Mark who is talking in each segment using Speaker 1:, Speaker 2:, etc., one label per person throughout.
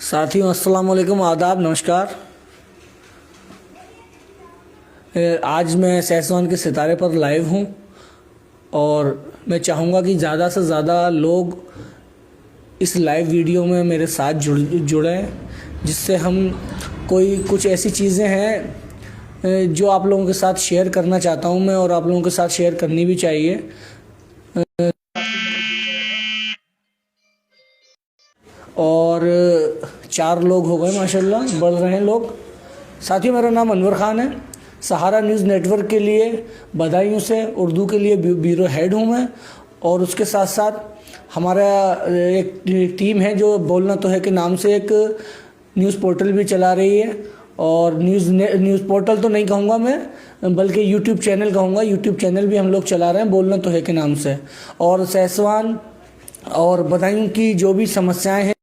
Speaker 1: साथियों अस्सलाम वालेकुम, आदाब, नमस्कार। आज मैं सहसवान के सितारे पर लाइव हूँ और मैं चाहूँगा कि ज़्यादा से ज़्यादा लोग इस लाइव वीडियो में मेरे साथ जुड़ें, जिससे हम कुछ ऐसी चीज़ें हैं जो आप लोगों के साथ शेयर करना चाहता हूँ मैं, और आप लोगों के साथ शेयर करनी भी चाहिए। और 4 लोग हो गए माशाल्लाह, बढ़ रहे हैं लोग। साथियों, मेरा नाम अनवर ख़ान है। सहारा न्यूज़ नेटवर्क के लिए बदायूं से उर्दू के लिए ब्यूरो हेड हूँ मैं, और उसके साथ साथ हमारा एक टीम है जो बोलना तो है के नाम से एक न्यूज़ पोर्टल भी चला रही है। और न्यूज़ पोर्टल तो नहीं कहूँगा मैं, बल्कि यूट्यूब चैनल कहूँगा। यूट्यूब चैनल भी हम लोग चला रहे हैं बोलना तो है के नाम से। और सहसवान और बदायूं की जो भी समस्याएं हैं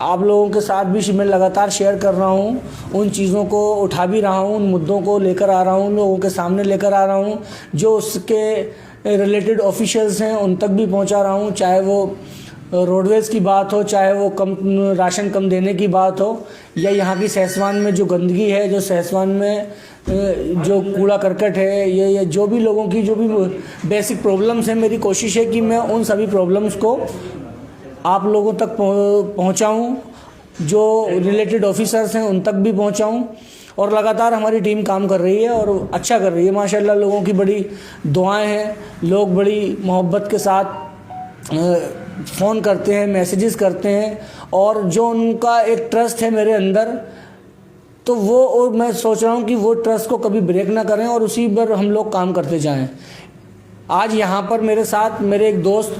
Speaker 1: आप लोगों के साथ भी मैं लगातार शेयर कर रहा हूँ, उन चीज़ों को उठा भी रहा हूँ, उन मुद्दों को लेकर आ रहा हूँ, लोगों के सामने लेकर आ रहा हूँ, जो उसके रिलेटेड ऑफिशियल्स हैं उन तक भी पहुँचा रहा हूँ। चाहे वो रोडवेज़ की बात हो, चाहे वो राशन कम देने की बात हो, या यहाँ की सहसवान में जो गंदगी है, जो सहसवान में जो कूड़ा करकट है, ये जो भी लोगों की जो भी बेसिक प्रॉब्लम्स हैं, मेरी कोशिश है कि मैं उन सभी प्रॉब्लम्स को आप लोगों तक पहुंचाऊं, जो रिलेटेड ऑफिसर्स हैं उन तक भी पहुंचाऊं। और लगातार हमारी टीम काम कर रही है और अच्छा कर रही है माशाल्लाह। लोगों की बड़ी दुआएं हैं, लोग बड़ी मोहब्बत के साथ फ़ोन करते हैं, मैसेजेस करते हैं, और जो उनका एक ट्रस्ट है मेरे अंदर, तो वो और मैं सोच रहा हूँ कि वो ट्रस्ट को कभी ब्रेक ना करें और उसी पर हम लोग काम करते जाएं। आज यहाँ पर मेरे साथ मेरे एक दोस्त,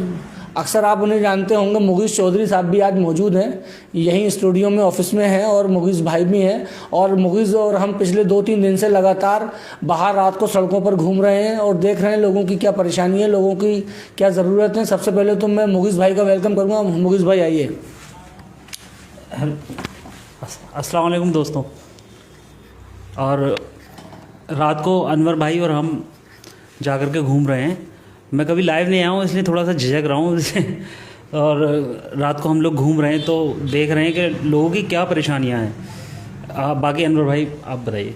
Speaker 1: अक्सर आप उन्हें जानते होंगे, मुगीस चौधरी साहब भी आज मौजूद हैं, यहीं स्टूडियो में ऑफिस में हैं, और मुगीस भाई भी हैं। और मुगीस और हम पिछले 2-3 दिन से लगातार बाहर रात को सड़कों पर घूम रहे हैं और देख रहे हैं लोगों की क्या परेशानी है, लोगों की क्या ज़रूरत है। सबसे पहले तो मैं मुगीस भाई का वेलकम करूँगा। मुगीस भाई आइए।
Speaker 2: अस्सलाम वालेकुम दोस्तों। और रात को अनवर भाई और हम जा कर के घूम रहे हैं। मैं कभी लाइव नहीं आया हूँ, इसलिए थोड़ा सा झिझक रहा हूँ और रात को हम लोग घूम रहे हैं तो देख रहे हैं कि लोगों की क्या परेशानियाँ हैं। बाकी अनवर भाई आप बताइए।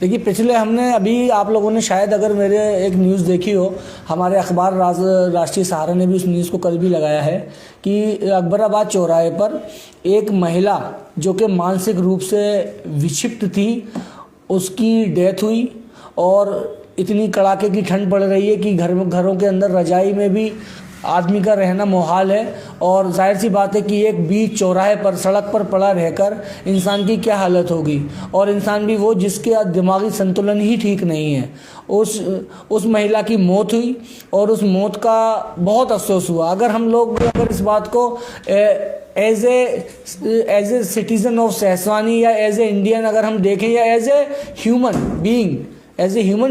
Speaker 1: देखिए, पिछले हमने अभी आप लोगों ने शायद अगर मेरे एक न्यूज़ देखी हो, हमारे अखबार राष्ट्रीय सहारा ने भी उस न्यूज़ को कल भी लगाया है कि अकबराबाद चौराहे पर एक महिला जो कि मानसिक रूप से विक्षिप्त थी, उसकी डेथ हुई। और इतनी कड़ाके की ठंड पड़ रही है कि घरों के अंदर रजाई में भी आदमी का रहना मुहाल है। और जाहिर सी बात है कि एक बीच चौराहे पर सड़क पर पड़ा रहकर इंसान की क्या हालत होगी, और इंसान भी वो जिसके दिमागी संतुलन ही ठीक नहीं है। उस महिला की मौत हुई और उस मौत का बहुत अफसोस हुआ। अगर इस बात को एज ए सिटीज़न ऑफ सहसवानी या एज ए इंडियन अगर हम देखें, या एज ए ह्यूमन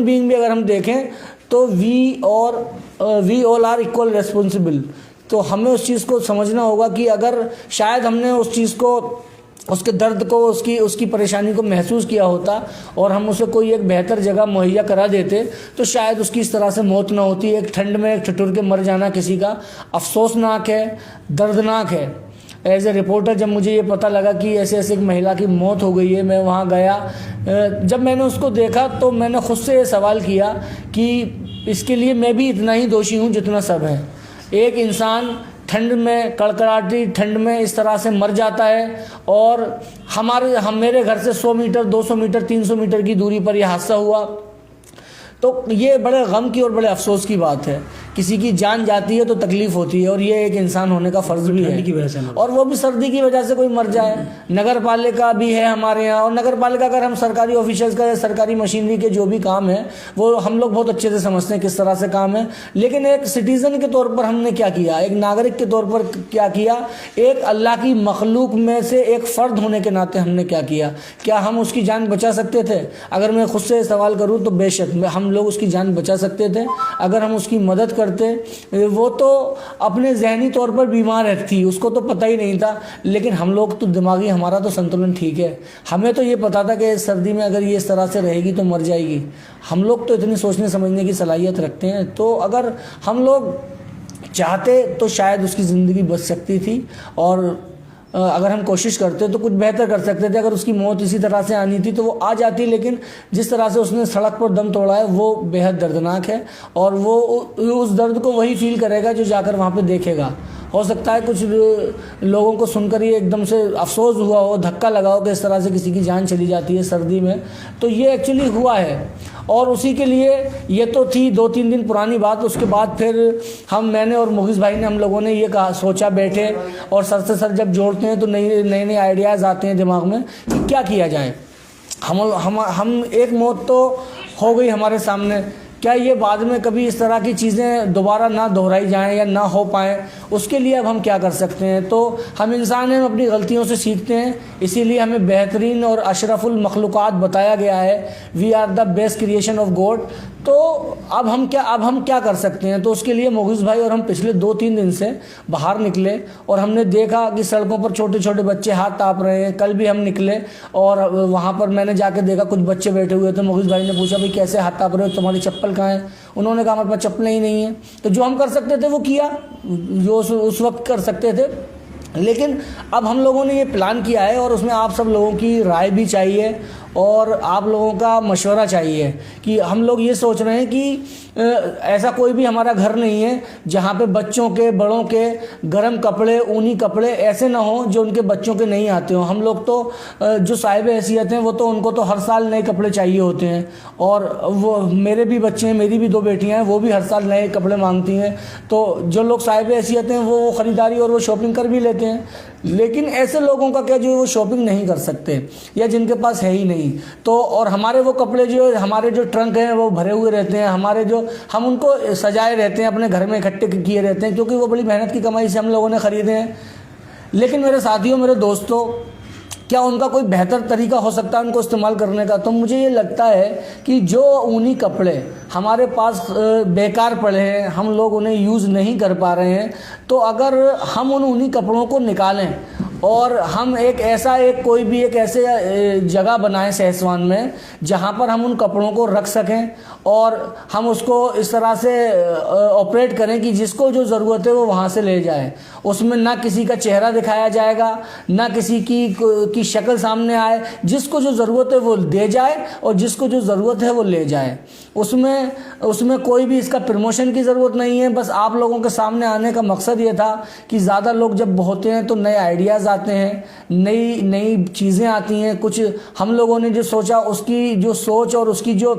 Speaker 1: बीइंग भी अगर हम देखें, तो we all are equal responsible. तो हमें उस चीज़ को समझना होगा कि अगर शायद हमने उस चीज़ को, उसके दर्द को, उसकी परेशानी को महसूस किया होता और हम उसे कोई एक बेहतर जगह मुहैया करा देते, तो शायद उसकी इस तरह से मौत ना होती। एक ठंड में एक ठिठुर के मर जाना किसी का अफसोसनाक है, दर्दनाक है। एज ए रिपोर्टर जब मुझे ये पता लगा कि ऐसे एक महिला की मौत हो गई है, मैं वहाँ गया। जब मैंने उसको देखा तो मैंने ख़ुद से ये सवाल किया कि इसके लिए मैं भी इतना ही दोषी हूँ जितना सब है। एक इंसान ठंड में, कड़कड़ाती ठंड में इस तरह से मर जाता है, और मेरे घर से 100 मीटर, 200 मीटर, 300 मीटर की दूरी पर यह हादसा हुआ। तो ये बड़े गम की और बड़े अफसोस की बात है। किसी की जान जाती है तो तकलीफ़ होती है, और ये एक इंसान होने का फ़र्ज़ भी है
Speaker 2: की वजह से,
Speaker 1: और वो भी सर्दी की वजह से कोई मर जाए। नगर पालिका भी है हमारे यहाँ, और नगर पालिका अगर हम सरकारी ऑफिशियल्स का, सरकारी मशीनरी के जो भी काम है वो हम लोग बहुत अच्छे से समझते हैं किस तरह से काम है। लेकिन एक सिटीज़न के तौर पर हमने क्या किया, एक नागरिक के तौर पर क्या किया, एक अल्लाह की मखलूक में से एक फ़र्द होने के नाते हमने क्या किया? क्या हम उसकी जान बचा सकते थे? अगर मैं खुद से सवाल करूँ तो बेशक हम लोग उसकी जान बचा सकते थे अगर हम उसकी मदद करते। वो तो अपने जहनी तौर पर बीमार थी, उसको तो पता ही नहीं था, लेकिन हम लोग तो दिमागी, हमारा तो संतुलन ठीक है। हमें तो ये पता था कि सर्दी में अगर ये इस तरह से रहेगी तो मर जाएगी। हम लोग तो इतनी सोचने समझने की सलाहियत रखते हैं। तो अगर हम लोग चाहते तो शायद उसकी ज़िंदगी बच सकती थी, और अगर हम कोशिश करते तो कुछ बेहतर कर सकते थे। अगर उसकी मौत इसी तरह से आनी थी तो वो आ जाती, लेकिन जिस तरह से उसने सड़क पर दम तोड़ा है वो बेहद दर्दनाक है, और वो उस दर्द को वही फील करेगा जो जाकर वहाँ पे देखेगा। हो सकता है कुछ लोगों को सुनकर ये एकदम से अफसोस हुआ हो, धक्का लगा हो कि इस तरह से किसी की जान चली जाती है सर्दी में, तो ये एक्चुअली हुआ है। और उसी के लिए ये तो थी 2-3 दिन पुरानी बात। उसके बाद फिर मैंने और मुगिस भाई ने, हम लोगों ने ये कहा, सोचा, बैठे, और सर से सर जब जोड़ते हैं तो नए आइडियाज़ आते हैं दिमाग में कि क्या किया जाए। हम एक मौत तो हो गई हमारे सामने, क्या ये बाद में कभी इस तरह की चीज़ें दोबारा ना दोहराई जाएं या ना हो पाएं, उसके लिए अब हम क्या कर सकते हैं। तो हम इंसान हैं, हम अपनी गलतियों से सीखते हैं, इसीलिए हमें बेहतरीन और अशरफुल मखलूक़ात बताया गया है। We are the best creation of God. तो अब हम क्या कर सकते हैं। तो उसके लिए मुगिस भाई और हम पिछले 2-3 दिन से बाहर निकले, और हमने देखा कि सड़कों पर छोटे छोटे बच्चे हाथ ताप रहे हैं। कल भी हम निकले और वहाँ पर मैंने जाके देखा कुछ बच्चे बैठे हुए थे। मुगिस भाई ने पूछा, भाई कैसे हाथ ताप रहे हो, तुम्हारी चप्पल कहाँ है? उन्होंने कहा, हमारे पास चप्पलें ही नहीं है। तो जो हम कर सकते थे वो किया, जो उस वक्त कर सकते थे। लेकिन अब हम लोगों ने ये प्लान किया है, और उसमें आप सब लोगों की राय भी चाहिए और आप लोगों का मशवरा चाहिए। कि हम लोग ये सोच रहे हैं कि ऐसा कोई भी हमारा घर नहीं है जहाँ पे बच्चों के, बड़ों के गर्म कपड़े, ऊनी कपड़े ऐसे ना हो जो उनके बच्चों के नहीं आते हों। हम लोग तो जो साहिब हैसियत हैं वो तो उनको तो हर साल नए कपड़े चाहिए होते हैं, और वो मेरे भी बच्चे हैं, मेरी भी 2 बेटियां हैं, वो भी हर साल नए कपड़े मांगती हैं। तो जो लोग साहिब हैसियत हैं वो ख़रीदारी और वो शॉपिंग कर भी लेते हैं। लेकिन ऐसे लोगों का क्या जो वो शॉपिंग नहीं कर सकते या जिनके पास है ही नहीं, तो और हमारे वो कपड़े जो हमारे जो ट्रंक हैं वो भरे हुए रहते हैं, हमारे जो हम उनको सजाए रहते हैं, अपने घर में इकट्ठे किए रहते हैं, क्योंकि वो बड़ी मेहनत की कमाई से हम लोगों ने ख़रीदे हैं। लेकिन मेरे साथियों, मेरे दोस्तों, क्या उनका कोई बेहतर तरीका हो सकता है उनको इस्तेमाल करने का? तो मुझे ये लगता है कि जो ऊनी कपड़े हमारे पास बेकार पड़े हैं, हम लोग उन्हें यूज़ नहीं कर पा रहे हैं, तो अगर हम उन ऊनी कपड़ों को निकालें और हम कोई भी एक ऐसे जगह बनाएं सहसवान में जहां पर हम उन कपड़ों को रख सकें, और हम उसको इस तरह से ऑपरेट करें कि जिसको जो ज़रूरत है वो वहां से ले जाए। उसमें ना किसी का चेहरा दिखाया जाएगा, ना किसी की शक्ल सामने आए। जिसको जो ज़रूरत है वो दे जाए और जिसको जो ज़रूरत है वो ले जाए। उसमें कोई भी इसका प्रमोशन की ज़रूरत नहीं है। बस आप लोगों के सामने आने का मकसद ये था कि ज़्यादा लोग जब होते हैं तो नए आइडियाज़ आते हैं, नई चीज़ें आती हैं। कुछ हम लोगों ने जो सोचा, उसकी जो सोच और उसकी जो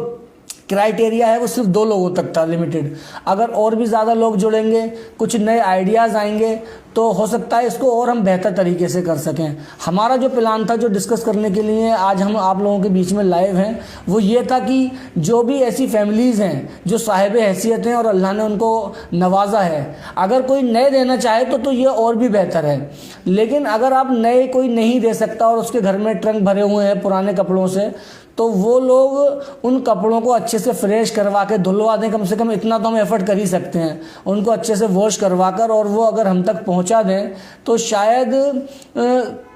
Speaker 1: क्राइटेरिया है वो सिर्फ 2 लोगों तक था लिमिटेड। अगर और भी ज़्यादा लोग जुड़ेंगे, कुछ नए आइडियाज़ आएंगे, तो हो सकता है इसको और हम बेहतर तरीके से कर सकें। हमारा जो प्लान था, जो डिस्कस करने के लिए आज हम आप लोगों के बीच में लाइव हैं, वो ये था कि जो भी ऐसी फैमिलीज़ हैं जो साहिब हैसियत हैं और अल्लाह ने उनको नवाजा है, अगर कोई नए देना चाहे तो ये और भी बेहतर है। लेकिन अगर आप नए कोई नहीं दे सकता और उसके घर में ट्रंक भरे हुए हैं पुराने कपड़ों से, तो वो लोग उन कपड़ों को अच्छे से फ्रेश करवा के धुलवा दें। कम से कम इतना तो हम एफर्ट कर ही सकते हैं, उनको अच्छे से वॉश करवा कर और वो अगर हम तक पहुंचा दें, तो शायद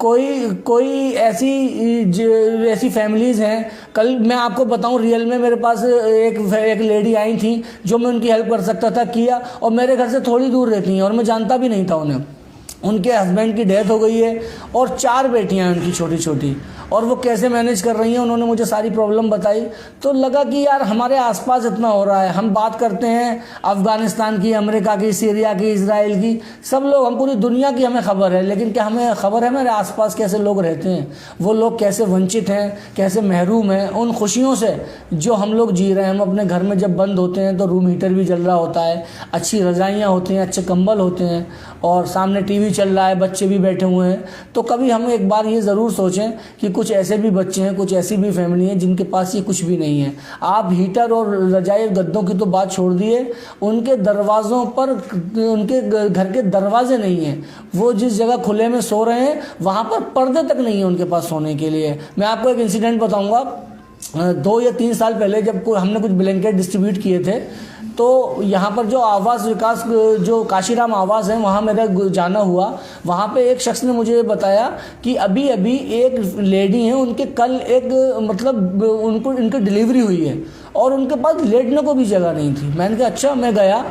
Speaker 1: कोई ऐसी फैमिलीज़ हैं। कल मैं आपको बताऊं, रियल में मेरे पास एक लेडी आई थी जो मैं उनकी हेल्प कर सकता था, किया, और मेरे घर से थोड़ी दूर रहती हैं और मैं जानता भी नहीं था उन्हें। उनके हस्बैंड की डेथ हो गई है और 4 बेटियां हैं उनकी छोटी छोटी, और वो कैसे मैनेज कर रही हैं उन्होंने मुझे सारी प्रॉब्लम बताई। तो लगा कि यार हमारे आसपास इतना हो रहा है, हम बात करते हैं अफ़गानिस्तान की, अमेरिका की, सीरिया की, इजराइल की, सब लोग, हम पूरी दुनिया की हमें ख़बर है, लेकिन क्या हमें ख़बर है हमारे आसपास कैसे लोग रहते हैं, वो लोग कैसे वंचित हैं, कैसे महरूम हैं उन खुशियों से जो हम लोग जी रहे हैं। हम अपने घर में जब बंद होते हैं तो रूम हीटर भी जल रहा होता है, अच्छी रज़ाइयाँ होती हैं, अच्छे कंबल होते हैं, और सामने टीवी चल रहा है, बच्चे भी बैठे हुए हैं। तो कभी हम एक बार ये ज़रूर सोचें कि कुछ ऐसे भी बच्चे हैं, कुछ ऐसी भी फैमिली है जिनके पास ये कुछ भी नहीं है। आप हीटर और रजाई गद्दों की तो बात छोड़ दिए, उनके दरवाज़ों पर, उनके घर के दरवाजे नहीं हैं, वो जिस जगह खुले में सो रहे हैं वहाँ पर पर्दे तक नहीं है उनके पास सोने के लिए। मैं आपको एक इंसिडेंट बताऊँगा। 2 या 3 साल पहले जब हमने कुछ ब्लैंकेट डिस्ट्रीब्यूट किए थे, तो यहाँ पर जो आवास विकास, जो काशीराम आवास है, वहाँ मेरा जाना हुआ। वहाँ पे एक शख्स ने मुझे बताया कि अभी एक लेडी हैं, उनके कल उनकी डिलीवरी हुई है और उनके पास लेटने को भी जगह नहीं थी। मैंने कहा अच्छा। मैं गया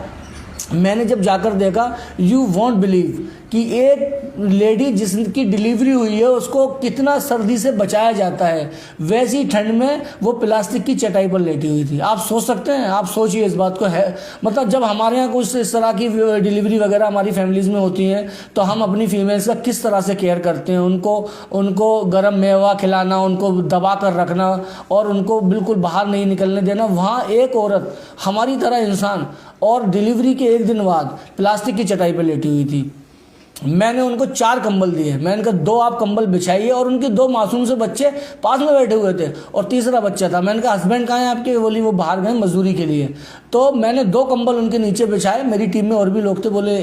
Speaker 1: मैंने जब जाकर देखा, यू वॉन्ट बिलीव कि एक लेडी जिसकी डिलीवरी हुई है उसको कितना सर्दी से बचाया जाता है, वैसी ठंड में वो प्लास्टिक की चटाई पर लेटी हुई थी। आप सोच सकते हैं, आप सोचिए इस बात को। है मतलब जब हमारे यहाँ कुछ इस तरह की डिलीवरी वगैरह हमारी फैमिलीज़ में होती हैं तो हम अपनी फीमेल्स का किस तरह से केयर करते हैं, उनको गर्म मेवा खिलाना, उनको दबा कर रखना और उनको बिल्कुल बाहर नहीं निकलने देना। वहाँ एक औरत हमारी तरह इंसान और डिलीवरी के एक दिन बाद प्लास्टिक की चटाई पर लेटी हुई थी। मैंने उनको 4 कंबल दिए, मैंने कहा 2 आप कंबल बिछाइए, और उनके 2 मासूम से बच्चे पास में बैठे हुए थे और तीसरा बच्चा था। मैंने कहा हस्बैंड कहाँ हैं आपके? बोली वो बाहर गए मजदूरी के लिए। तो मैंने 2 कंबल उनके नीचे बिछाए। मेरी टीम में और भी लोग थे, बोले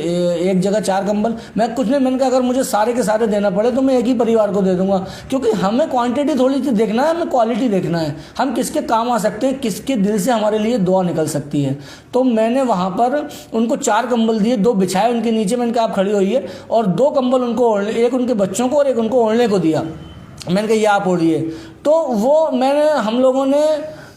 Speaker 1: एक जगह 4 कंबल। मैं कुछ नहीं, मैंने कहा अगर मुझे सारे के सारे देना पड़े तो मैं एक ही परिवार को दे दूंगा, क्योंकि हमें क्वांटिटी थोड़ी सी देखना है, हमें क्वालिटी देखना है, हम किसके काम आ सकते हैं, किसके दिल से हमारे लिए दुआ निकल सकती है। तो मैंने वहाँ पर उनको 4 कंबल दिए, 2 बिछाए उनके नीचे। मैंने कहा आप खड़ी होइए, और 2 कंबल उनको ओढ़ने, एक उनके बच्चों को और एक उनको ओढ़ने को दिया। मैंने कहा ये आप ओढ़िए। तो वो हम लोगों ने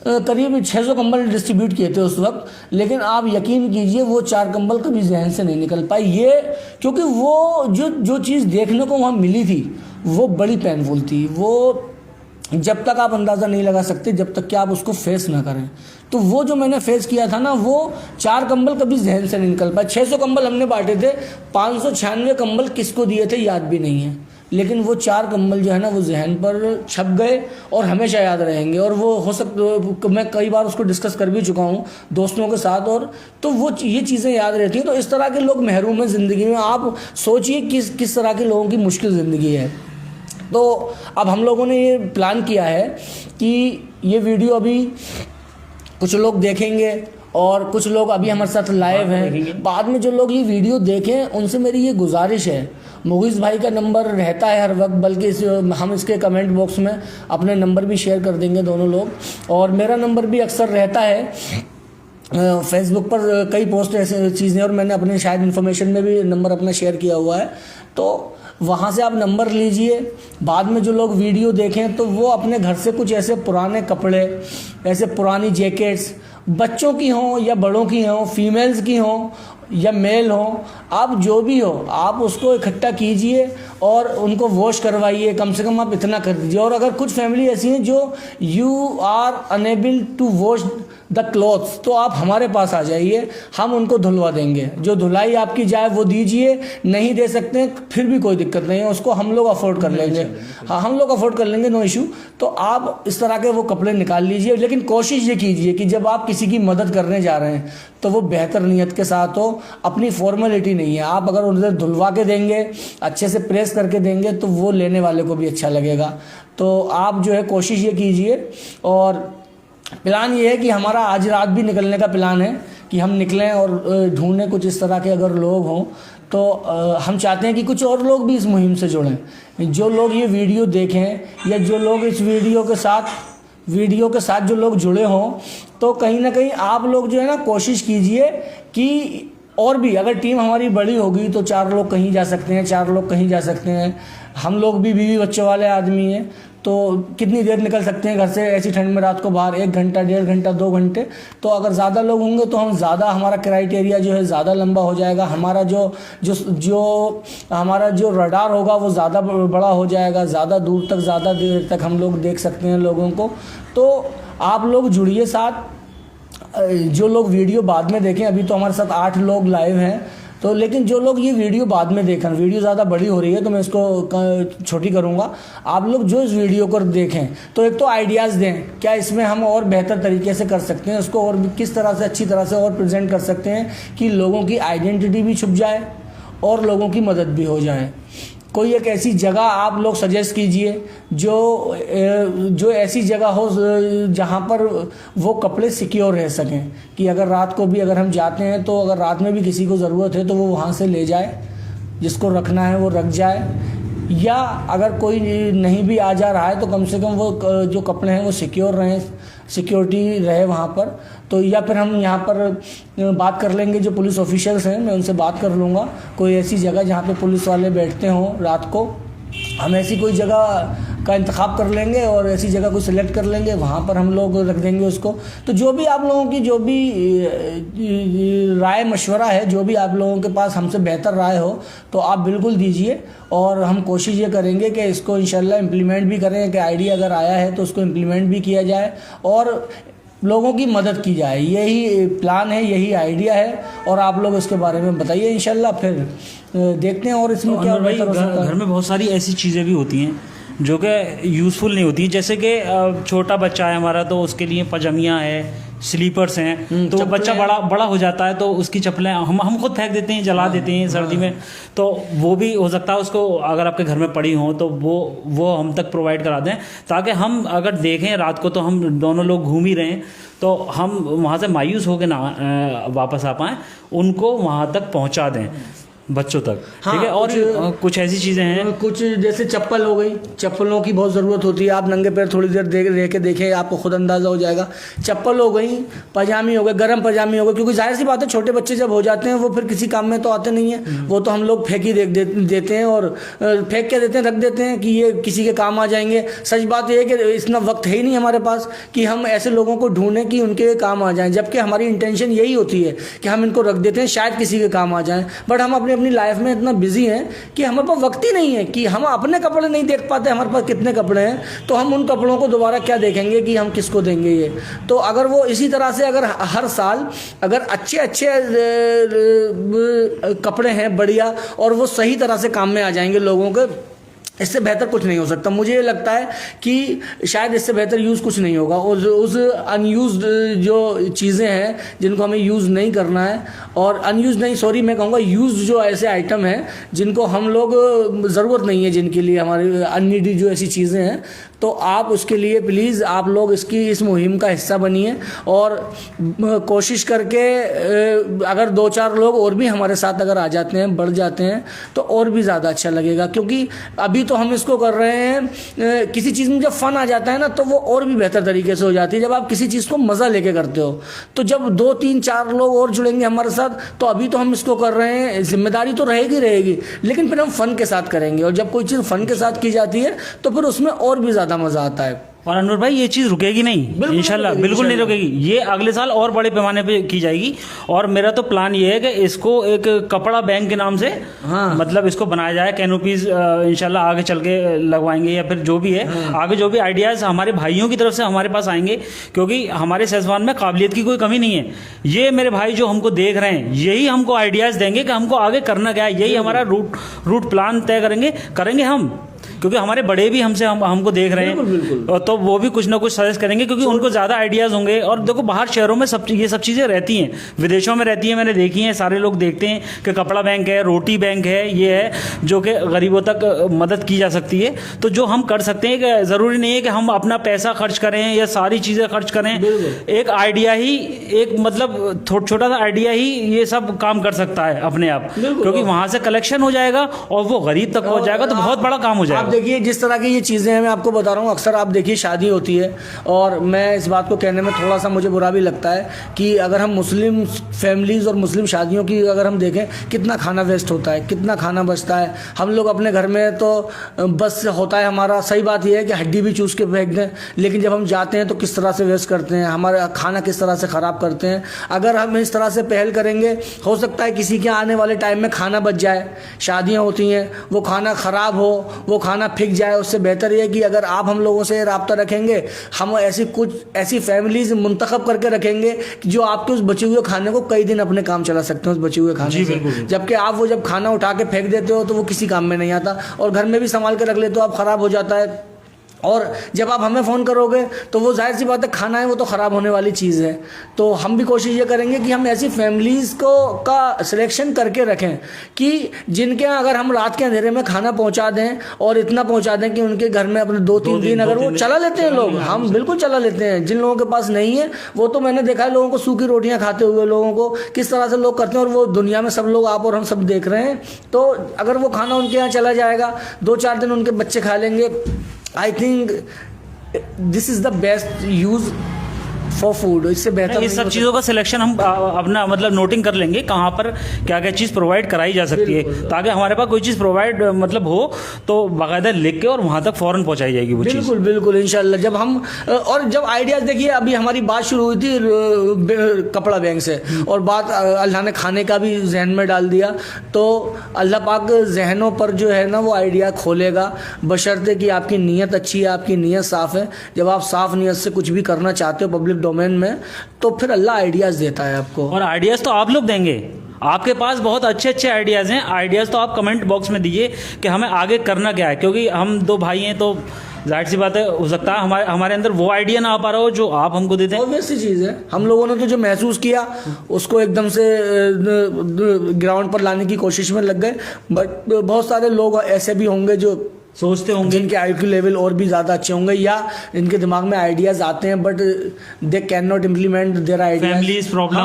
Speaker 1: करीब 600 कंबल डिस्ट्रीब्यूट किए थे उस वक्त, लेकिन आप यकीन कीजिए वो 4 कंबल कभी जहन से नहीं निकल पाए। ये क्योंकि वो जो चीज़ देखने को वहाँ मिली थी वो बड़ी पेनफुल थी। वो जब तक आप अंदाज़ा नहीं लगा सकते जब तक कि आप उसको फेस ना करें। तो वो जो मैंने फेस किया था ना, वो 4 कंबल कभी जहन से नहीं निकल पाए। 600 कंबल हमने बांटे थे, 596 कंबल किसको दिए थे याद भी नहीं है, लेकिन वो 4 कंबल जो है ना वो जहन पर छप गए और हमेशा याद रहेंगे। और वो हो सकता, मैं कई बार उसको डिस्कस कर भी चुका हूँ दोस्तों के साथ, और तो वो ये चीज़ें याद रहती हैं। तो इस तरह के लोग महरूम हैं ज़िंदगी में। आप सोचिए किस तरह के लोगों की मुश्किल ज़िंदगी है। तो अब हम लोगों ने ये प्लान किया है कि ये वीडियो अभी कुछ लोग देखेंगे और कुछ लोग अभी हमारे साथ लाइव हैं। बाद में जो लोग ये वीडियो देखें उनसे मेरी ये गुजारिश है, मुगीज़ भाई का नंबर रहता है हर वक्त, बल्कि हम इसके कमेंट बॉक्स में अपने नंबर भी शेयर कर देंगे दोनों लोग, और मेरा नंबर भी अक्सर रहता है। फेसबुक पर कई पोस्ट ऐसे चीज़ें, और मैंने अपने शायद इन्फॉर्मेशन में भी नंबर अपना शेयर किया हुआ है, तो वहाँ से आप नंबर लीजिए। बाद में जो लोग वीडियो देखें तो वो अपने घर से कुछ ऐसे पुराने कपड़े, ऐसे पुरानी जैकेट्स, बच्चों की हों या बड़ों की हों, फीमेल्स की हों या मेल हों, आप जो भी हो आप उसको इकट्ठा कीजिए और उनको वॉश करवाइए। कम से कम आप इतना कर दीजिए। और अगर कुछ फैमिली ऐसी हैं जो you are unable to wash the clothes, तो आप हमारे पास आ जाइए, हम उनको धुलवा देंगे। जो धुलाई आपकी जाए वो दीजिए, नहीं दे सकते हैं फिर भी कोई दिक्कत नहीं है, उसको हम लोग अफोर्ड कर लेंगे। हाँ, हम लोग अफोर्ड कर लेंगे, नो इशू। तो आप इस तरह के वो कपड़े निकाल लीजिए, लेकिन कोशिश ये कीजिए कि जब आप किसी की मदद करने जा रहे हैं तो वो बेहतर नीयत के साथ हो, अपनी फॉर्मेलिटी नहीं है। आप अगर उन्हें धुलवा के देंगे, अच्छे से प्रेस करके देंगे, तो वो लेने वाले को भी अच्छा लगेगा। तो आप जो है कोशिश ये कीजिए। और प्लान ये है कि हमारा आज रात भी निकलने का प्लान है कि हम निकलें और ढूंढें कुछ इस तरह के अगर लोग हों, तो हम चाहते हैं कि कुछ और लोग भी इस मुहिम से जुड़ें। जो लोग ये वीडियो देखें या जो लोग इस वीडियो के साथ जो लोग जुड़े हों, तो कहीं ना कहीं आप लोग जो है ना कोशिश कीजिए कि और भी अगर टीम हमारी बड़ी होगी तो 4 लोग कहीं जा सकते हैं, 4 लोग कहीं जा सकते हैं। हम लोग भी बीवी बच्चों वाले आदमी हैं, तो कितनी देर निकल सकते हैं घर से ऐसी ठंड में रात को बाहर? 1 घंटा, 1.5 घंटा, 2 घंटे। तो अगर ज़्यादा लोग होंगे तो हम ज़्यादा, हमारा क्राइटेरिया जो है ज़्यादा लंबा हो जाएगा, हमारा हमारा जो रडार होगा वो ज़्यादा बड़ा हो जाएगा, ज़्यादा दूर तक, ज़्यादा देर तक हम लोग देख सकते हैं लोगों को। तो आप लोग जुड़िए साथ। जो लोग वीडियो बाद में देखें, अभी तो हमारे साथ 8 लोग लाइव हैं, तो लेकिन जो लोग ये वीडियो बाद में देखें, वीडियो ज़्यादा बड़ी हो रही है तो मैं इसको छोटी करूँगा। आप लोग जो इस वीडियो को देखें तो एक तो आइडियाज़ दें, क्या इसमें हम और बेहतर तरीके से कर सकते हैं, उसको और किस तरह से अच्छी तरह से और प्रेजेंट कर सकते हैं कि लोगों की आइडेंटिटी भी छुप जाए और लोगों की मदद भी हो जाए। कोई एक ऐसी जगह आप लोग सजेस्ट कीजिए जो ऐसी जगह हो जहाँ पर वो कपड़े सिक्योर रह सकें, कि अगर रात को भी अगर हम जाते हैं तो अगर रात में भी किसी को ज़रूरत है तो वो वहाँ से ले जाए, जिसको रखना है वो रख जाए, या अगर कोई नहीं भी आ जा रहा है तो कम से कम वो जो कपड़े हैं वो सिक्योर रहें, सिक्योरिटी रहे वहाँ पर। तो या फिर हम यहाँ पर बात कर लेंगे, जो पुलिस ऑफिशियल्स हैं मैं उनसे बात कर लूँगा, कोई ऐसी जगह जहाँ पे पुलिस वाले बैठते हों रात को, हम ऐसी कोई जगह का इंतखाब कर लेंगे और ऐसी जगह को सिलेक्ट कर लेंगे, वहाँ पर हम लोग रख देंगे उसको। तो जो भी आप लोगों की जो भी राय मशवरा है, जो भी आप लोगों के पास हमसे बेहतर राय हो, तो आप बिल्कुल दीजिए और हम कोशिश ये करेंगे कि इसको इंशाल्लाह इम्प्लीमेंट भी करें, कि आइडिया अगर आया है तो उसको इम्प्लीमेंट भी किया जाए और लोगों की मदद की जाए। यही प्लान है, यही आइडिया है और आप लोग इसके बारे में बताइए इंशाल्लाह, फिर देखते हैं और इसमें क्या
Speaker 2: भाई
Speaker 1: बेहतर हो सकता है।
Speaker 2: घर में बहुत सारी ऐसी चीज़ें भी होती हैं जो कि यूज़फुल नहीं होती, जैसे कि छोटा बच्चा है हमारा तो उसके लिए पजामियाँ है, स्लीपर्स हैं, तो बच्चा बड़ा हो जाता है तो उसकी चप्पलें हम खुद फेंक देते हैं, जला देते हैं सर्दी में, तो वो भी हो सकता है उसको अगर आपके घर में पड़ी हो तो वो हम तक प्रोवाइड करा दें, ताकि हम अगर देखें रात को तो हम दोनों लोग घूम ही रहे हैं तो हम वहाँ से मायूस होकर ना वापस आ पाएँ, उनको वहाँ तक पहुँचा दें बच्चों तक।
Speaker 1: हाँ,
Speaker 2: ठीक है। और कुछ ऐसी चीज़ें हैं,
Speaker 1: कुछ जैसे चप्पल हो गई, चप्पलों की बहुत ज़रूरत होती है। आप नंगे पैर थोड़ी देर रह के देखें, आपको खुद अंदाज़ा हो जाएगा। चप्पल हो गई, पजामी हो गए, गर्म पजामी हो गए, क्योंकि जाहिर सी बात है छोटे बच्चे जब हो जाते हैं वो फिर किसी काम में तो आते नहीं हैं, वो तो हम लोग फेंक ही देते हैं और फेंक के देते हैं, रख देते हैं कि ये किसी के काम आ जाएंगे। सच बात यह है कि इतना वक्त है ही नहीं हमारे पास कि हम ऐसे लोगों को ढूंढें कि उनके काम आ जाएँ, जबकि हमारी इंटेंशन यही होती है कि हम इनको रख देते हैं शायद किसी के काम आ जाएँ, बट हम अपनी लाइफ में इतना बिजी हैं कि हमारे पास वक्त ही नहीं है कि हम अपने कपड़े नहीं देख पाते हमारे पास कितने कपड़े हैं, तो हम उन कपड़ों को दोबारा क्या देखेंगे कि हम किसको देंगे ये। तो अगर वो इसी तरह से अगर हर साल अगर अच्छे कपड़े हैं बढ़िया और वो सही तरह से काम में आ जाएंगे लोगों के, इससे बेहतर कुछ नहीं हो सकता। मुझे ये लगता है कि शायद इससे बेहतर यूज़ कुछ नहीं होगा। और उस अनयूज्ड जो चीज़ें हैं जिनको हमें यूज़ नहीं करना है, और अनयूज नहीं सॉरी मैं कहूँगा यूज़ जो ऐसे आइटम हैं जिनको हम लोग ज़रूरत नहीं है, जिनके लिए हमारे अननीडी जो ऐसी चीज़ें हैं, तो आप उसके लिए प्लीज़ आप लोग इस मुहिम का हिस्सा बनिए और कोशिश करके अगर 2-4 लोग और भी हमारे साथ अगर आ जाते हैं, बढ़ जाते हैं, तो और भी ज़्यादा अच्छा लगेगा। क्योंकि अभी तो हम इसको कर रहे हैं, किसी चीज़ में जब फ़न आ जाता है ना तो वो और भी बेहतर तरीके से हो जाती है। जब आप किसी चीज़ को मज़ा लेके करते हो, तो जब 2-3-4 लोग और जुड़ेंगे हमारे साथ, तो अभी तो हम इसको कर रहे हैं, जिम्मेदारी तो रहेगी, लेकिन फिर हम फ़न के साथ करेंगे। और जब कोई चीज़ फ़न के साथ की जाती है तो फिर उसमें और भी ज़्यादा मज़ा आता है।
Speaker 2: और अनवर भाई ये चीज़ रुकेगी नहीं, इंशाल्लाह बिल्कुल नहीं रुकेगी, ये अगले साल और बड़े पैमाने पे की जाएगी। और मेरा तो प्लान ये है कि इसको एक कपड़ा बैंक के नाम से मतलब इसको बनाया जाए, कैनोपीज इंशाल्लाह आगे चल के लगवाएंगे, या फिर जो भी है आगे जो भी आइडियाज़ हमारे भाइयों की तरफ से हमारे पास आएंगे, क्योंकि हमारे सेजवान में काबिलियत की कोई कमी नहीं है। ये मेरे भाई जो हमको देख रहे हैं यही हमको आइडियाज़ देंगे कि हमको आगे करना क्या है, यही हमारा रूट प्लान तय करेंगे हम, क्योंकि हमारे बड़े भी हमको देख रहे हैं, तो वो भी कुछ ना कुछ सजेस्ट करेंगे, क्योंकि उनको ज़्यादा आइडियाज़ होंगे। और देखो बाहर शहरों में ये सब चीज़ें रहती हैं, विदेशों में रहती हैं, मैंने देखी हैं, सारे लोग देखते हैं कि कपड़ा बैंक है, रोटी बैंक है, ये है जो कि गरीबों तक मदद की जा सकती है। तो जो हम कर सकते हैं कि ज़रूरी नहीं है कि हम अपना पैसा खर्च करें या सारी चीज़ें खर्च करें, एक आइडिया ही एक मतलब छोटा सा आइडिया ही ये सब काम कर सकता है अपने आप, क्योंकि वहाँ से कलेक्शन हो जाएगा और वो गरीब तक पहुँच जाएगा, तो बहुत बड़ा काम हो जाएगा।
Speaker 1: आप देखिए जिस तरह की ये चीज़ें हैं, मैं आपको बता रहा हूँ, अक्सर आप देखिए शादी होती है, और मैं इस बात को कहने में थोड़ा सा मुझे बुरा भी लगता है कि अगर हम मुस्लिम फैमिलीज़ और मुस्लिम शादियों की अगर हम देखें, कितना खाना वेस्ट होता है, कितना खाना बचता है। हम लोग अपने घर में तो बस होता है हमारा, सही बात यह है कि हड्डी भी चूस के फेंक दें, लेकिन जब हम जाते हैं तो किस तरह से वेस्ट करते हैं, हमारा खाना किस तरह से ख़राब करते हैं। अगर हम इस तरह से पहल करेंगे, हो सकता है किसी के आने वाले टाइम में खाना बच जाए। शादियाँ होती हैं, वो खाना ख़राब हो, वो खाना फिक जाए, उससे बेहतर ये है कि अगर आप हम लोगों से राब्ता रखेंगे, हम ऐसी फैमिलीज मुंतखब करके रखेंगे कि जो आपके उस बचे हुए खाने को कई दिन अपने काम चला सकते हैं उस बचे हुए खाने से। जबकि आप वो जब खाना उठा के फेंक देते हो तो वो किसी काम में नहीं आता, और घर में भी संभाल के रख लेते हो आप, ख़राब हो जाता है। और जब आप हमें फ़ोन करोगे तो वो जाहिर सी बात है खाना है वो तो ख़राब होने वाली चीज़ है। तो हम भी कोशिश ये करेंगे कि हम ऐसी फैमिलीज़ का सिलेक्शन करके रखें कि जिनके यहाँ अगर हम रात के अंधेरे में खाना पहुँचा दें, और इतना पहुँचा दें कि उनके घर में अपने 2-3 दिन अगर वो चला लेते हैं लोग, हम बिल्कुल चला लेते हैं। जिन लोगों के पास नहीं है वो तो मैंने देखा है लोगों को सूखी रोटियाँ खाते हुए, लोगों को किस तरह से लोग करते हैं, और वो दुनिया में सब लोग आप और हम सब देख रहे हैं। तो अगर वो खाना उनके यहाँ चला जाएगा, 2-4 दिन उनके बच्चे खा लेंगे, I think this is the best use for food, इससे बेहतर
Speaker 2: इस सब चीज़ों का सिलेक्शन हम अपना मतलब नोटिंग कर लेंगे कहाँ पर क्या क्या चीज़ प्रोवाइड कराई जा सकती है, ताकि हमारे पास कोई चीज़ प्रोवाइड मतलब हो तो बाकायदा लिख के और वहाँ तक फ़ौरन पहुँचाई जाएगी वो चीज़।
Speaker 1: बिल्कुल बिल्कुल इंशाल्लाह। जब हम और जब आइडियाज़, देखिए अभी हमारी बात शुरू हुई थी कपड़ा बैंक से, और बात अल्लाह ने खाने का भी जहन में डाल दिया, तो अल्लाह पाक जहनों पर जो है ना वो आइडिया खोलेगा, बशर्ते कि आपकी नीयत अच्छी है, आपकी नीयत साफ़ है। जब आप साफ़ नीयत से कुछ भी करना चाहते हो पब्लिक डोमेन में, तो फिर अल्लाह आइडियाज़ देता है आपको।
Speaker 2: और आइडियाज़ तो आप लोग देंगे, आपके पास बहुत अच्छे अच्छे आइडियाज़ हैं। आइडियाज़ तो आप कमेंट बॉक्स में दीजिए कि हमें आगे करना क्या है, क्योंकि हम दो भाई हैं तो जाहिर सी बात है, हो सकता है हमारे अंदर वो आइडिया ना आ पा रहा हो जो आप हमको देते हैं।
Speaker 1: ऑब्वियस सी चीज़ है, हम लोगों ने तो जो महसूस किया उसको एकदम से ग्राउंड पर लाने की कोशिश में लग गए। बट बहुत सारे लोग ऐसे भी होंगे जो
Speaker 2: सोचते होंगे,
Speaker 1: जिनके IQ लेवल और भी ज़्यादा अच्छे होंगे, या इनके दिमाग में आइडियाज़ आते हैं but they can not implement their ideas,
Speaker 2: families problem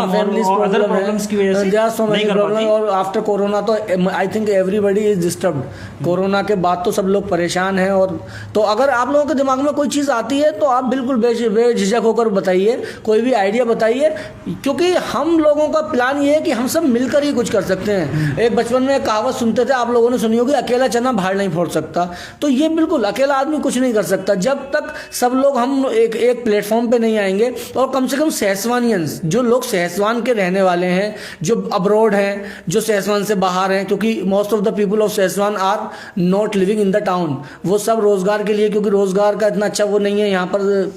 Speaker 2: और अदर प्रॉब्लम्स की वजह से नहीं कर पाते।
Speaker 1: और आफ्टर कोरोना तो I think everybody is disturbed. Corona के बाद तो सब लोग परेशान हैं। और तो अगर आप लोगों के दिमाग में कोई चीज़ आती है तो आप बिल्कुल बेझिझक होकर बताइए, कोई भी आइडिया बताइए, क्योंकि हम लोगों का प्लान ये है कि हम सब मिलकर ही कुछ कर सकते हैं। एक बचपन में एक कहावत सुनते थे, आप लोगों ने सुनी होगी, अकेला चना भाड़ नहीं फोड़ सकता। तो ये बिल्कुल, अकेला आदमी कुछ नहीं कर सकता। जब तक सब लोग हम एक प्लेटफॉर्म पे नहीं आएंगे, और कम से कम सहसवानियंस, जो लोग सहसवान के रहने वाले हैं, जो अब्रॉड हैं, जो सहसवान से बाहर हैं, क्योंकि most of the people of Sahaswan are not living in the town, वो सब रोजगार के लिए, क्योंकि रोजगार का इतना अच्छा वो नहीं है यहाँ पर,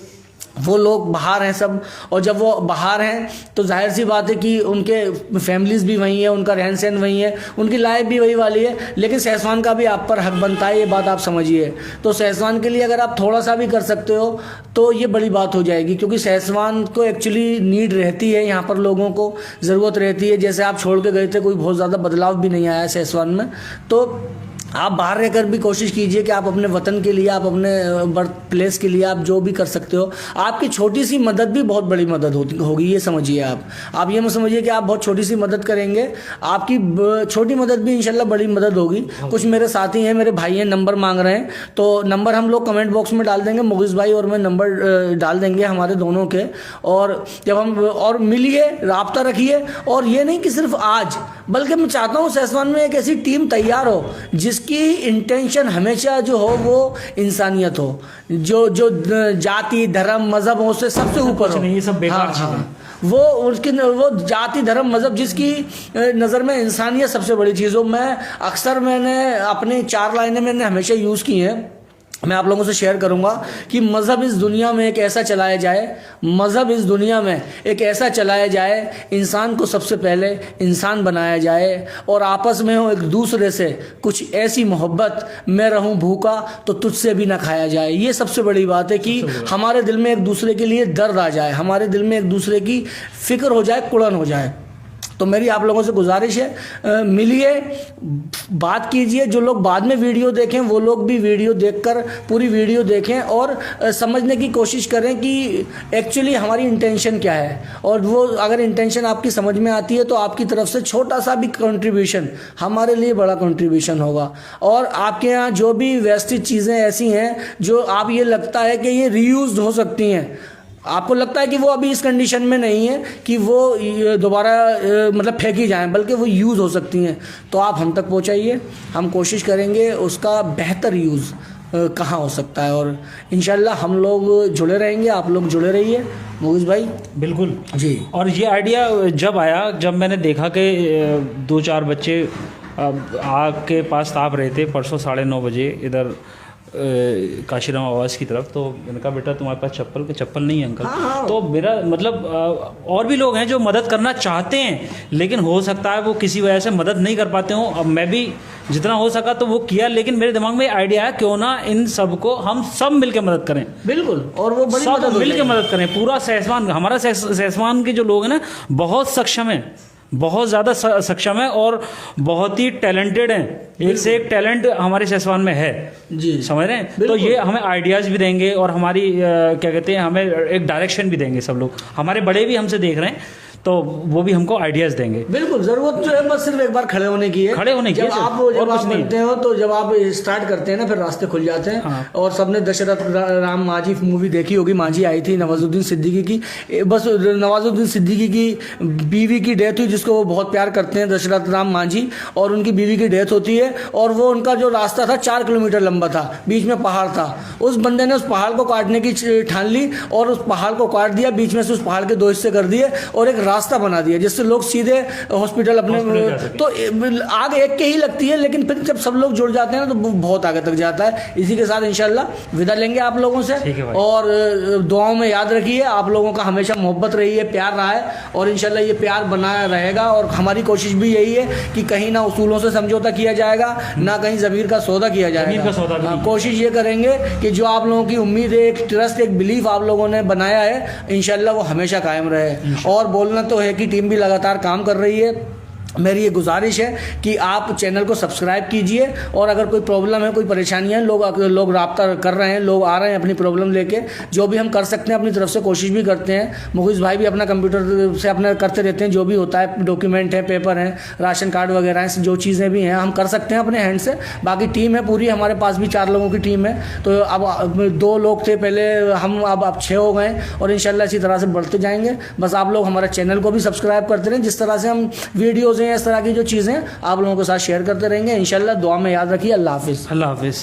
Speaker 1: वो लोग बाहर हैं सब। और जब वो बाहर हैं तो जाहिर सी बात है कि उनके फैमिलीज भी वहीं है, उनका रहन सहन वहीं है, उनकी लाइफ भी वही वाली है। लेकिन सहसवान का भी आप पर हक बनता है, ये बात आप समझिए। तो सहसवान के लिए अगर आप थोड़ा सा भी कर सकते हो तो ये बड़ी बात हो जाएगी, क्योंकि सहसवान को एक्चुअली नीड रहती है, यहाँ पर लोगों को ज़रूरत रहती है। जैसे आप छोड़ के गए थे, कोई बहुत ज़्यादा बदलाव भी नहीं आया सहसवान में। तो आप बाहर रहकर भी कोशिश कीजिए कि आप अपने वतन के लिए, आप अपने बर्थ प्लेस के लिए आप जो भी कर सकते हो। आपकी छोटी सी मदद भी बहुत बड़ी मदद होगी, ये समझिए। आप ये मत समझिए कि आप बहुत छोटी सी मदद करेंगे, आपकी छोटी मदद भी इंशाल्लाह बड़ी मदद होगी। कुछ मेरे साथी हैं, मेरे भाई हैं, नंबर मांग रहे हैं, तो नंबर हम लोग कमेंट बॉक्स में डाल देंगे। मुगीज़ भाई और मैं नंबर डाल देंगे हमारे दोनों के। और जब हम और मिलिए, राब्ता रखिए। और ये नहीं कि सिर्फ आज, बल्कि मैं चाहता हूँ सहसवान में एक ऐसी टीम तैयार हो जिसकी इंटेंशन हमेशा जो हो वो इंसानियत हो, जो जाति धर्म मजहब हो उससे सबसे ऊपर हो।
Speaker 2: नहीं, ये सब बेकार चीज़ है।
Speaker 1: वो जाति धर्म मजहब जिसकी नज़र में इंसानियत सबसे बड़ी चीज़ हो। मैंने अपनी 4 लाइनें मैंने हमेशा यूज़ की हैं, मैं आप लोगों से शेयर करूंगा कि मज़हब इस दुनिया में एक ऐसा चलाया जाए, मज़हब इस दुनिया में एक ऐसा चलाया जाए, इंसान को सबसे पहले इंसान बनाया जाए, और आपस में हो एक दूसरे से कुछ ऐसी मोहब्बत, मैं रहूं भूखा तो तुझसे भी ना खाया जाए। ये सबसे बड़ी बात है कि हमारे दिल में एक दूसरे के लिए दर्द आ जाए, हमारे दिल में एक दूसरे की फिक्र हो जाए, कुड़न हो जाए। तो मेरी आप लोगों से गुजारिश है, मिलिए, बात कीजिए। जो लोग बाद में वीडियो देखें वो लोग भी वीडियो देखकर पूरी वीडियो देखें और समझने की कोशिश करें कि एक्चुअली हमारी इंटेंशन क्या है। और वो अगर इंटेंशन आपकी समझ में आती है तो आपकी तरफ से छोटा सा भी कंट्रीब्यूशन हमारे लिए बड़ा कंट्रीब्यूशन होगा। और आपके यहाँ जो भी वेस्टेज चीज़ें ऐसी हैं जो आप ये लगता है कि ये रीयूज हो सकती हैं, आपको लगता है कि वो अभी इस कंडीशन में नहीं है कि वो दोबारा मतलब फेंकी जाएं, बल्कि वो यूज़ हो सकती हैं, तो आप हम तक पहुंचाइए। हम कोशिश करेंगे उसका बेहतर यूज़ कहाँ हो सकता है। और इंशाल्लाह हम लोग जुड़े रहेंगे, आप लोग जुड़े रहिए। मुगीज़ भाई
Speaker 2: बिल्कुल
Speaker 1: जी।
Speaker 2: और ये आइडिया जब आया, जब मैंने देखा कि 2-4 बच्चे आग के पास ताप रहे थे परसों 9:30 बजे इधर काशीराम आवास की तरफ, तो मैंने कहा बेटा तुम्हारे पास चप्पल नहीं है अंकल।
Speaker 1: हाँ।
Speaker 2: तो मेरा मतलब और भी लोग हैं जो मदद करना चाहते हैं, लेकिन हो सकता है वो किसी वजह से मदद नहीं कर पाते हों। अब मैं भी जितना हो सका तो वो किया, लेकिन मेरे दिमाग में आइडिया है क्यों ना इन सबको हम सब मिलकर मदद करें।
Speaker 1: बिल्कुल, और वो बड़ी
Speaker 2: सब
Speaker 1: मदद
Speaker 2: मिलकर मदद करें। पूरा सहसवान, हमारा सहसवान के जो लोग हैं ना बहुत सक्षम हैं, बहुत ज़्यादा सक्षम है और बहुत ही टैलेंटेड हैं। एक से एक टैलेंट हमारे सहसवान में है
Speaker 1: जी,
Speaker 2: समझ रहे हैं। तो ये हमें आइडियाज़ भी देंगे और हमारी क्या कहते हैं, हमें एक डायरेक्शन भी देंगे। सब लोग हमारे बड़े भी हमसे देख रहे हैं, तो वो भी हमको आइडियाज़ देंगे।
Speaker 1: बिल्कुल, जरूरत जो है बस सिर्फ एक बार खड़े होने की है।
Speaker 2: खड़े होने की है
Speaker 1: जब
Speaker 2: सिर्फ,
Speaker 1: आप
Speaker 2: और
Speaker 1: जब
Speaker 2: कुछ
Speaker 1: आप
Speaker 2: नहीं है।
Speaker 1: बनते हो तो जब आप स्टार्ट करते हैं ना फिर रास्ते खुल जाते हैं।
Speaker 2: हाँ।
Speaker 1: और सबने दशरथ राम मांझी मूवी देखी होगी, मांझी आई थी नवाजुद्दीन सिद्दीकी की। बस नवाजुद्दीन सिद्दीकी की बीवी की डेथ हुई, जिसको वो बहुत प्यार करते हैं, दशरथ राम मांझी, और उनकी बीवी की डेथ होती है। और वो उनका जो रास्ता था 4 किलोमीटर लंबा था, बीच में पहाड़ था। उस बंदे ने उस पहाड़ को काटने की ठान ली और उस पहाड़ को काट दिया, बीच में से उस पहाड़ के 2 हिस्से कर दिए और एक रास्ता बना दिया जिससे लोग सीधे हॉस्पिटल अपने
Speaker 2: जा सके।
Speaker 1: तो आग एक के ही लगती है, लेकिन फिर जब सब लोग जुड़ जाते हैं ना तो बहुत आगे तक जाता है। इसी के साथ इंशाल्लाह विदा लेंगे आप लोगों से।
Speaker 2: ठीक है भाई।
Speaker 1: और दुआओं में याद रखिए, आप लोगों का हमेशा मोहब्बत रही है, प्यार रहा है, और इंशाल्लाह ये प्यार बना रहेगा। और हमारी कोशिश भी यही है कि कहीं ना उसूलों से समझौता किया जाएगा, ना कहीं ज़मीर का सौदा किया
Speaker 2: ज़मीर
Speaker 1: जाएगा।
Speaker 2: का सौदा भी नहीं।
Speaker 1: कोशिश ये करेंगे कि जो आप लोगों की उम्मीद है, एक ट्रस्ट, एक बिलीफ आप लोगों ने बनाया है, इंशाल्लाह वो हमेशा कायम रहे। और बोलना तो है कि टीम भी लगातार काम कर रही है। मेरी ये गुजारिश है कि आप चैनल को सब्सक्राइब कीजिए, और अगर कोई प्रॉब्लम है, कोई परेशानियाँ हैं, लोग राब्ता कर रहे हैं, लोग आ रहे हैं अपनी प्रॉब्लम लेके, जो भी हम कर सकते हैं अपनी तरफ से कोशिश भी करते हैं। मुखिस भाई भी अपना कंप्यूटर से अपना करते रहते हैं, जो भी होता है, डॉक्यूमेंट है, पेपर हैं, राशन कार्ड वगैरह हैं, जो चीज़ें भी हैं हम कर सकते हैं अपने हैंड से। बाकी टीम है पूरी, हमारे पास भी 4 लोगों की टीम है। तो अब 2 लोग थे पहले, हम अब 6 हो गए, और इंशाल्लाह इसी तरह से बढ़ते जाएंगे। बस आप लोग हमारे चैनल को भी सब्सक्राइब करते रहें, जिस तरह से हम वीडियोज़ इस तरह की जो चीज़ें आप लोगों के साथ शेयर करते रहेंगे। इंशाल्लाह दुआ में याद रखिए। अल्लाह हाफिज़।
Speaker 2: अल्लाह हाफिज़।